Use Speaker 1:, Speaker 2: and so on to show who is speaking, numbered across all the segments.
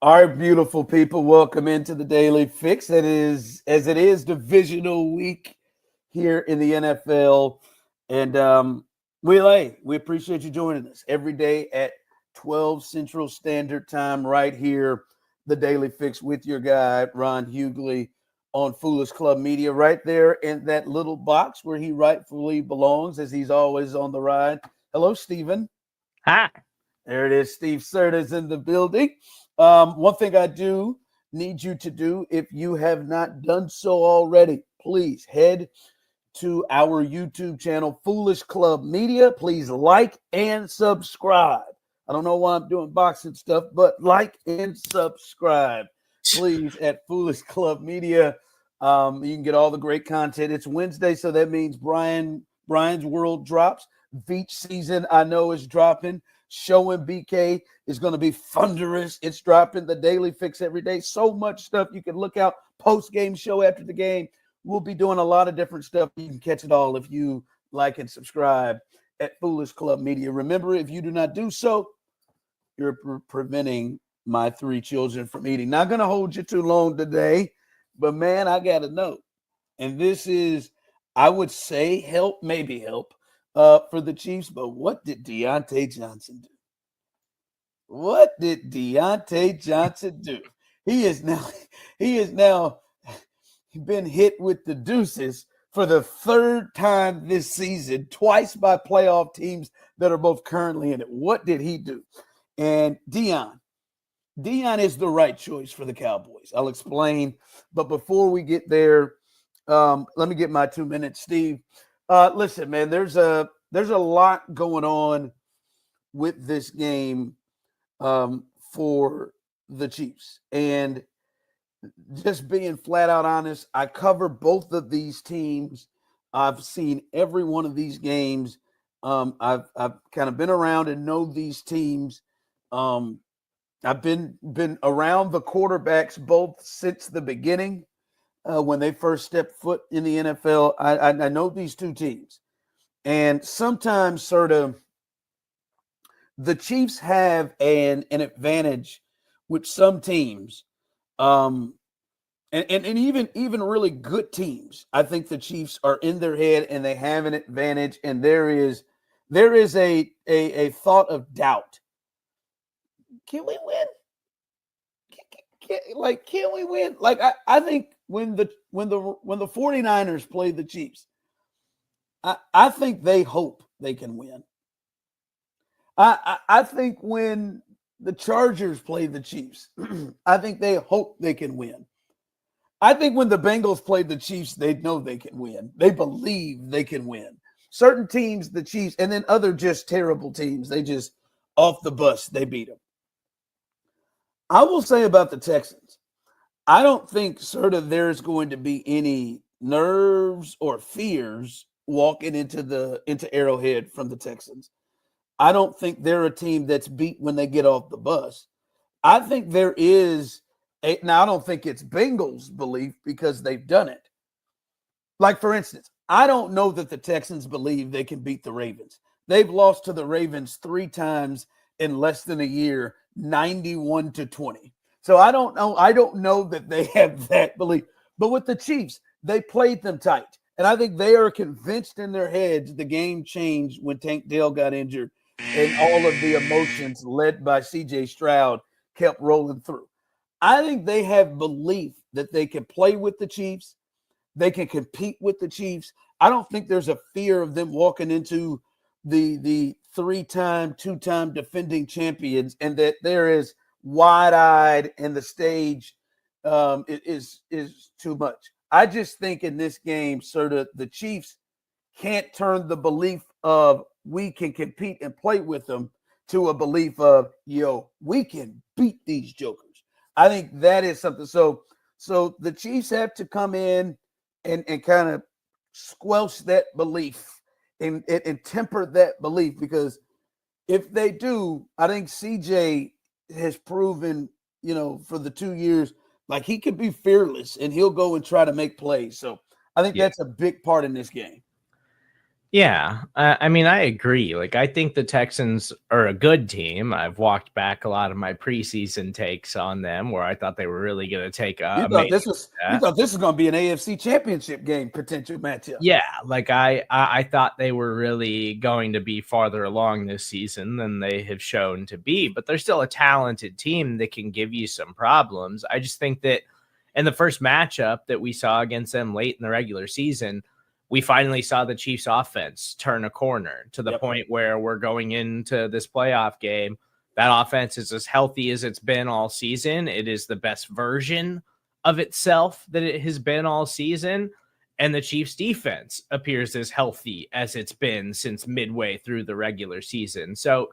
Speaker 1: Our beautiful people, welcome into the Daily Fix. That is, as it is divisional week here in the NFL. And we appreciate you joining us every day at 12 Central Standard Time right here, the Daily Fix with your guy, Ron Hughley on Foolish Club Media, right there in that little box where he rightfully belongs as he's always on the ride. Hello, Stephen.
Speaker 2: Hi.
Speaker 1: There it is. Steve Serta's in the building. One thing I do need you to do, if you have not done so already, please head to our YouTube channel, Foolish Club Media. Please like and subscribe. I don't know why I'm doing boxing stuff, but like and subscribe, please, at Foolish Club Media. You can get all the great content. It's Wednesday, so that means Brian's World drops. Beach season, I know, is dropping. Show and BK is going to be thunderous. It's dropping. The Daily Fix every day. So much stuff you can look out. Post-game show after the game. We'll be doing a lot of different stuff. You can catch it all if you like and subscribe at Foolish Club Media. Remember, if you do not do so, you're preventing my 3 children from eating. Not going to hold you too long today, but, man, I got to know. And this is, I would say, maybe help. For the Chiefs, but what did Diontae Johnson do? What did Diontae Johnson do? He is now been hit with the deuces for the 3rd time this season, twice by playoff teams that are both currently in it. What did he do? And Deion is the right choice for the Cowboys. I'll explain, but before we get there, let me get my 2 minutes, Steve. Listen, man, there's a lot going on with this game for the Chiefs. And just being flat out honest, I cover both of these teams. I've seen every one of these games. I've kind of been around and know these teams. I've been around the quarterbacks both since the beginning. When they first stepped foot in the NFL, I know these two teams. And sometimes sort of the Chiefs have an advantage with some teams. And even really good teams. I think the Chiefs are in their head and they have an advantage. And there is a thought of doubt. Can we win? Can we win? Like, I think when the 49ers play the Chiefs, I think they hope they can win. I think when the Chargers play the Chiefs, I think they hope they can win. I think when the Bengals play the Chiefs, they know they can win. They believe they can win. Certain teams, the Chiefs, and then other just terrible teams, they just off the bus, they beat them. I will say about the Texans, I don't think sort of there's going to be any nerves or fears walking into Arrowhead from the Texans. I don't think they're a team that's beat when they get off the bus. I think there is now I don't think it's Bengals' belief because they've done it. Like, for instance, I don't know that the Texans believe they can beat the Ravens. They've lost to the Ravens 3 times in less than a year, 91-20. So I don't know. I don't know that they have that belief. But with the Chiefs, they played them tight. And I think they are convinced in their heads the game changed when Tank Dell got injured and all of the emotions led by C.J. Stroud kept rolling through. I think they have belief that they can play with the Chiefs. They can compete with the Chiefs. I don't think there's a fear of them walking into the 3-time, 2-time defending champions and that there is wide-eyed and the stage is too much. I just think in this game, sort of the Chiefs can't turn the belief of we can compete and play with them to a belief of, we can beat these jokers. I think that is something. So the Chiefs have to come in and kind of squelch that belief and temper that belief, because if they do, I think CJ has proven, for the 2 years, like he can be fearless and he'll go and try to make plays. So I think that's a big part in this game.
Speaker 2: Yeah, I mean, I agree. Like, I think the Texans are a good team. I've walked back a lot of my preseason takes on them, where I thought they were really going to take a major
Speaker 1: You
Speaker 2: step.
Speaker 1: thought this was going to be an AFC Championship game potential matchup.
Speaker 2: Yeah, like I thought they were really going to be farther along this season than they have shown to be, but they're still a talented team that can give you some problems. I just think that in the first matchup that we saw against them late in the regular season, we finally saw the Chiefs offense turn a corner to the
Speaker 1: Yep.
Speaker 2: point where we're going into this playoff game. That offense is as healthy as it's been all season. It is the best version of itself that it has been all season. And the Chiefs defense appears as healthy as it's been since midway through the regular season. So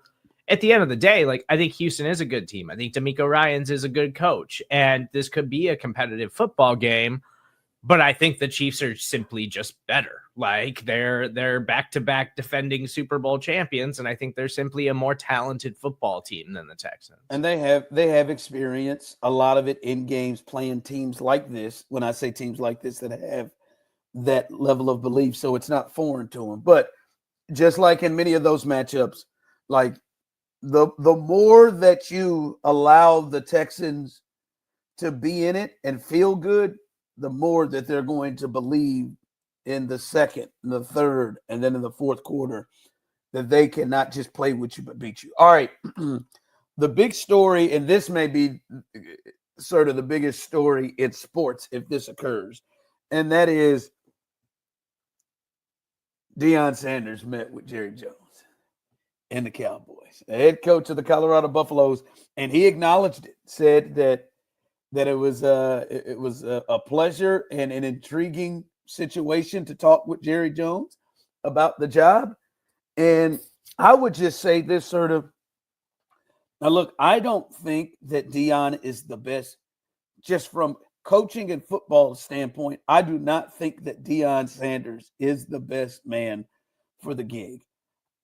Speaker 2: at the end of the day, like, I think Houston is a good team. I think D'Amico Ryans is a good coach, and this could be a competitive football game. But I think the Chiefs are simply just better. Like, they're back-to-back defending Super Bowl champions, and I think they're simply a more talented football team than the Texans.
Speaker 1: And they have experience, a lot of it in games playing teams like this. When I say teams like this that have that level of belief, so it's not foreign to them. But just like in many of those matchups, like the more that you allow the Texans to be in it and feel good, the more that they're going to believe in the second, and the third, and then in the fourth quarter that they cannot just play with you but beat you. All right. The big story, and this may be sort of the biggest story in sports if this occurs, and that is Deion Sanders met with Jerry Jones and the Cowboys, the head coach of the Colorado Buffaloes, and he acknowledged it, said that it was a pleasure and an intriguing situation to talk with Jerry Jones about the job. And I would just say this sort of, now look, I don't think that Deion is the best just from coaching and football standpoint. I do not think that Deion Sanders is the best man for the gig.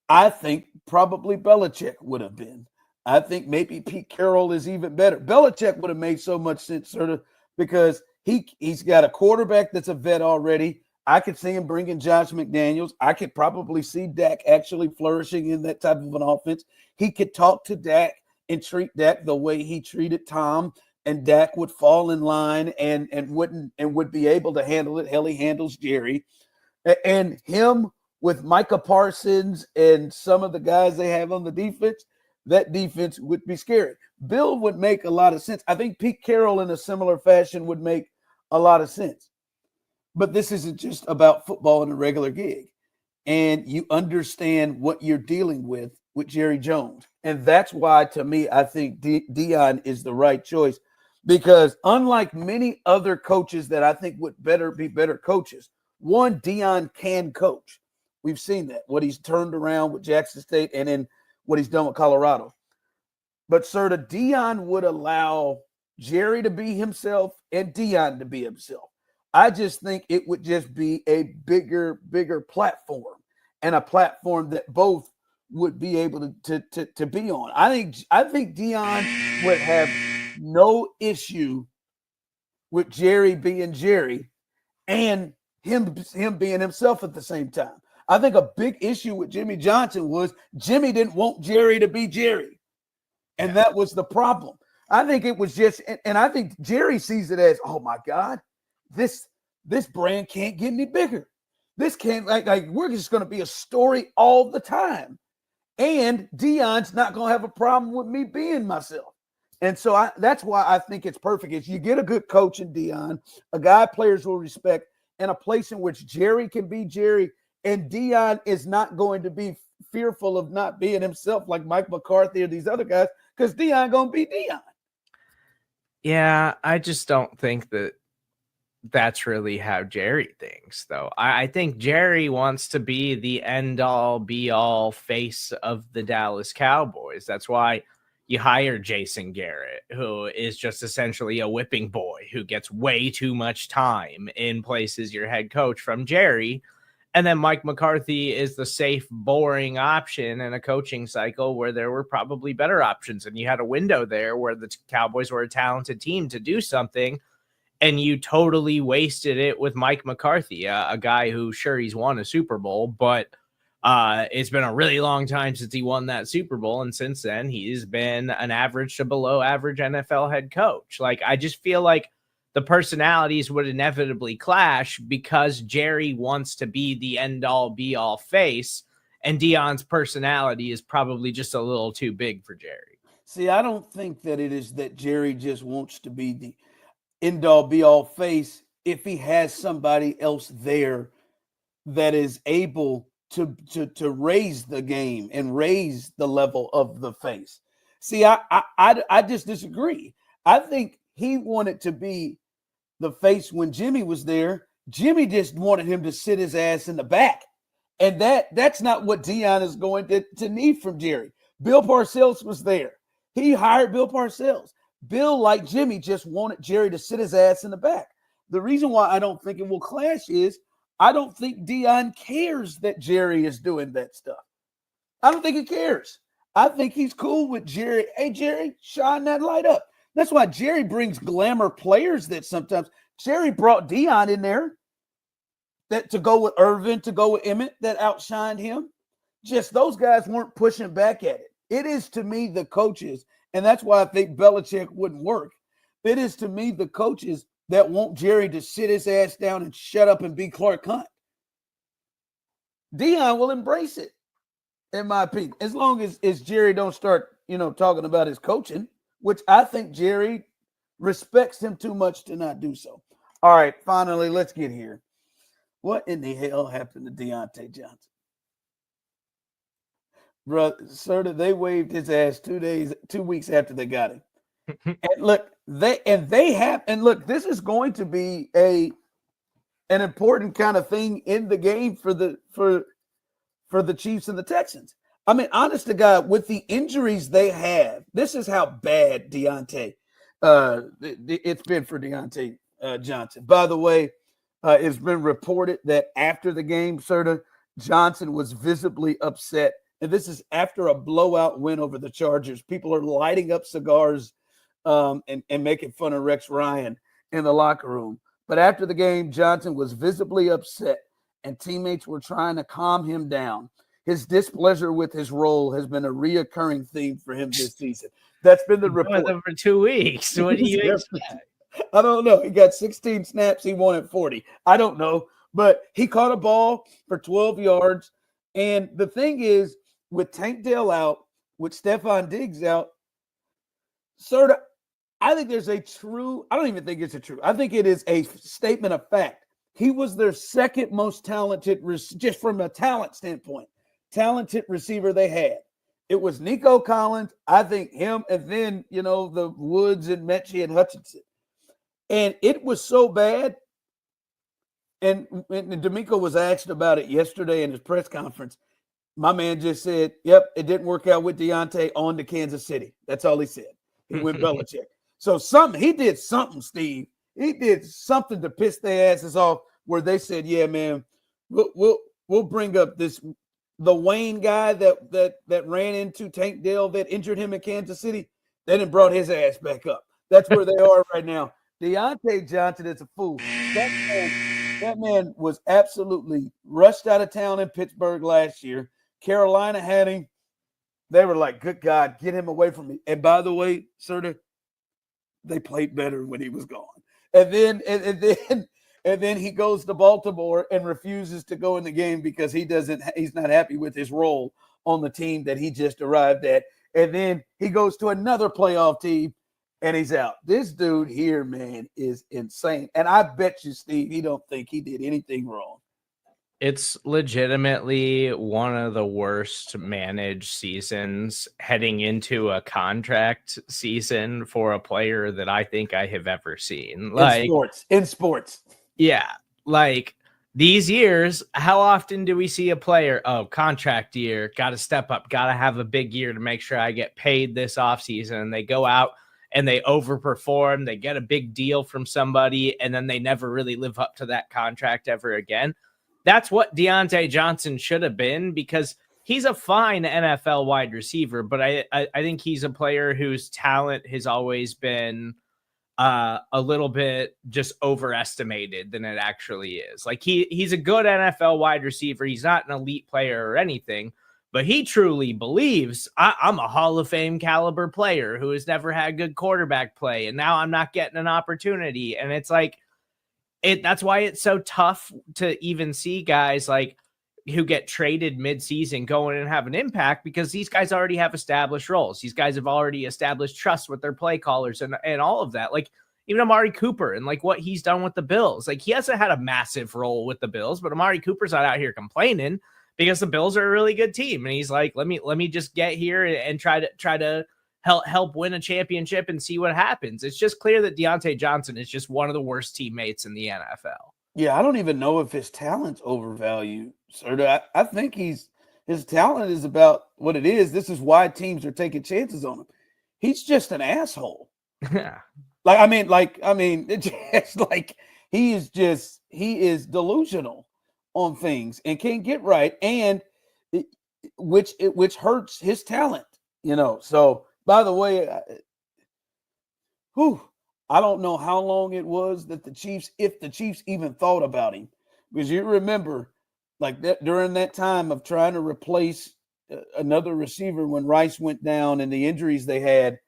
Speaker 1: I think probably Belichick would have been. I think maybe Pete Carroll is even better. Belichick would have made so much sense, sort of, because he's got a quarterback that's a vet already. I could see him bringing Josh McDaniels. I could probably see Dak actually flourishing in that type of an offense. He could talk to Dak and treat Dak the way he treated Tom, and Dak would fall in line and would be able to handle it. Hell, he handles Jerry. And him with Micah Parsons and some of the guys they have on the defense, that defense would be scary. Bill would make a lot of sense. I think Pete Carroll in a similar fashion would make a lot of sense. But this isn't just about football in a regular gig. And you understand what you're dealing with Jerry Jones. And that's why, to me, I think Deion is the right choice. Because unlike many other coaches that I think would be better coaches, one, Deion can coach. We've seen that, what he's turned around with Jackson State and then what he's done with Colorado. But sort of Deion would allow Jerry to be himself and Deion to be himself. I just think it would just be a bigger platform, and a platform that both would be able to be on. I think Deion would have no issue with Jerry being Jerry and him being himself at the same time. I think a big issue with Jimmy Johnson was Jimmy didn't want Jerry to be Jerry. And that was the problem. I think it was just, and I think Jerry sees it as, oh my God, this brand can't get any bigger. This can't, like we're just going to be a story all the time. And Deion's not going to have a problem with me being myself. And so that's why I think it's perfect. Is you get a good coach in Deion, a guy players will respect, and a place in which Jerry can be Jerry, and Deion is not going to be fearful of not being himself like Mike McCarthy or these other guys, because Deion going to be Deion.
Speaker 2: Yeah, I just don't think that that's really how Jerry thinks, though. I think Jerry wants to be the end-all, be-all face of the Dallas Cowboys. That's why you hire Jason Garrett, who is just essentially a whipping boy who gets way too much time in places your head coach from Jerry. And then Mike McCarthy is the safe, boring option in a coaching cycle where there were probably better options. And you had a window there where the Cowboys were a talented team to do something, and you totally wasted it with Mike McCarthy, a guy who, sure, he's won a Super Bowl, but It's been a really long time since he won that Super Bowl, and since then he's been an average to below average NFL head coach. Like, I just feel like the personalities would inevitably clash because Jerry wants to be the end-all be-all face, and Deion's personality is probably just a little too big for Jerry.
Speaker 1: See, I don't think that it is that Jerry just wants to be the end-all be-all face if he has somebody else there that is able to raise the game and raise the level of the face. See, I just disagree. I think he wanted to be the face when Jimmy was there. Jimmy just wanted him to sit his ass in the back. And that's not what Deion is going to need from Jerry. Bill Parcells was there. He hired Bill Parcells. Bill, like Jimmy, just wanted Jerry to sit his ass in the back. The reason why I don't think it will clash is I don't think Deion cares that Jerry is doing that stuff. I don't think he cares. I think he's cool with Jerry. Hey, Jerry, shine that light up. That's why Jerry brings glamour players that sometimes Jerry brought Deion in there that to go with Irvin, to go with Emmett that outshined him. Just those guys weren't pushing back at it. It is to me the coaches, and that's why I think Belichick wouldn't work. It is to me the coaches that want Jerry to sit his ass down and shut up and be Clark Hunt. Deion will embrace it, in my opinion, as long as Jerry don't start, talking about his coaching, which I think Jerry respects him too much to not do so. All right, finally, let's get here. What in the hell happened to Diontae Johnson? Bro, sir, they waived his ass 2 weeks after they got him. And look, this is going to be an important kind of thing in the game for the Chiefs and the Texans. I mean, honest to God, with the injuries they have, this is how bad Diontae it's been for Diontae Johnson. By the way, it's been reported that after the game, Johnson was visibly upset. And this is after a blowout win over the Chargers. People are lighting up cigars and making fun of Rex Ryan in the locker room. But after the game, Johnson was visibly upset, and teammates were trying to calm him down. His displeasure with his role has been a reoccurring theme for him this season. That's been the report.
Speaker 2: For 2 weeks. What do you expect?
Speaker 1: I don't know. He got 16 snaps. He wanted 40. I don't know. But he caught a ball for 12 yards. And the thing is, with Tank Dell out, with Stephon Diggs out, I think there's I don't even think it's a true. I think it is a statement of fact. He was their second most talented, just from a talent standpoint, talented receiver they had. It was Nico Collins, I think him, and then, the Woods and Mechie and Hutchinson. And it was so bad. And D'Amico was asked about it yesterday in his press conference. My man just said, yep, it didn't work out with Diontae on to Kansas City. That's all he said. He went Belichick. So he did something, Steve. He did something to piss their asses off where they said, yeah, man, we'll bring up the Wayne guy that ran into Tank Dell that injured him in Kansas City. They done brought his ass back up. That's where they are right now. Diontae Johnson is a fool. That man was absolutely rushed out of town in Pittsburgh last year. Carolina had him. They were like, good God, get him away from me. And by the way, they played better when he was gone. And then he goes to Baltimore and refuses to go in the game because he's not happy with his role on the team that he just arrived at. And then he goes to another playoff team and he's out. This dude here, man, is insane. And I bet you, Steve, he don't think he did anything wrong.
Speaker 2: It's legitimately one of the worst managed seasons heading into a contract season for a player that I think I have ever seen.
Speaker 1: In sports.
Speaker 2: Yeah. Like these years, how often do we see a player, contract year, got to step up, got to have a big year to make sure I get paid this offseason, and they go out and they overperform, they get a big deal from somebody, and then they never really live up to that contract ever again. That's what Diontae Johnson should have been, because he's a fine NFL wide receiver, but I think he's a player whose talent has always been a little bit just overestimated than it actually is. Like he's a good NFL wide receiver. He's not an elite player or anything, but he truly believes I'm a Hall of Fame caliber player who has never had good quarterback play. And now I'm not getting an opportunity. And it's like, that's why it's so tough to even see guys like who get traded mid-season going and have an impact, because these guys already have established roles. These guys have already established trust with their play callers and all of that. Like even Amari Cooper and like what he's done with the Bills. Like he hasn't had a massive role with the Bills, but Amari Cooper's not out here complaining because the Bills are a really good team. And he's like, let me just get here and try to help win a championship and see what happens. It's just clear that Diontae Johnson is just one of the worst teammates in the NFL.
Speaker 1: Yeah, I don't even know if his talent's overvalued, sir. I think his talent is about what it is. This is why teams are taking chances on him. He's just an asshole.
Speaker 2: Yeah.
Speaker 1: I mean, it's just like he is delusional on things and can't get right, and which hurts his talent, So, by the way, I don't know how long it was that if the Chiefs even thought about him, because you remember like that during that time of trying to replace another receiver when Rice went down and the injuries they had.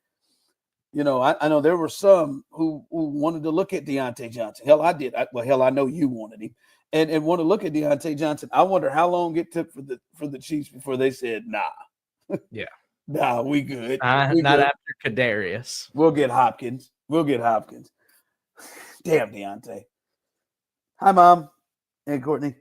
Speaker 1: I know there were some who wanted to look at Diontae Johnson. Hell, I did. I know you wanted him and want to look at Diontae Johnson. I wonder how long it took for the Chiefs before they said, nah.
Speaker 2: Yeah.
Speaker 1: Nah, we good.
Speaker 2: Not
Speaker 1: good.
Speaker 2: After Kadarius.
Speaker 1: We'll get Hopkins. Damn, Diontae. Hi, Mom. Hey, Courtney.